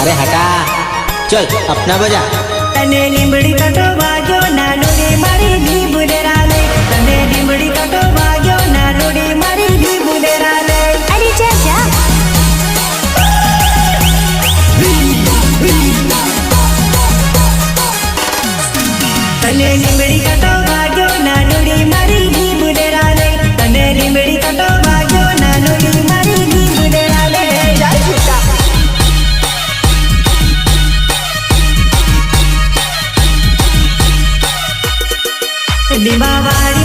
अरे हटा चल अपना बजा। तने लीमड़ी कटो वाग्यो नानोडी मारी दी बुदेराले तने लीमड़ी कटो वाग्यो नानोडी मारी दी बुदेराले अरे चाचा तने लीमड़ी कटो वाग्यो नानोडी मारी दी बुदेराले तने लीमड़ी कटो वाग्यो नानोडी मारी दी बुदेराले जय सीता दीवावाड़ी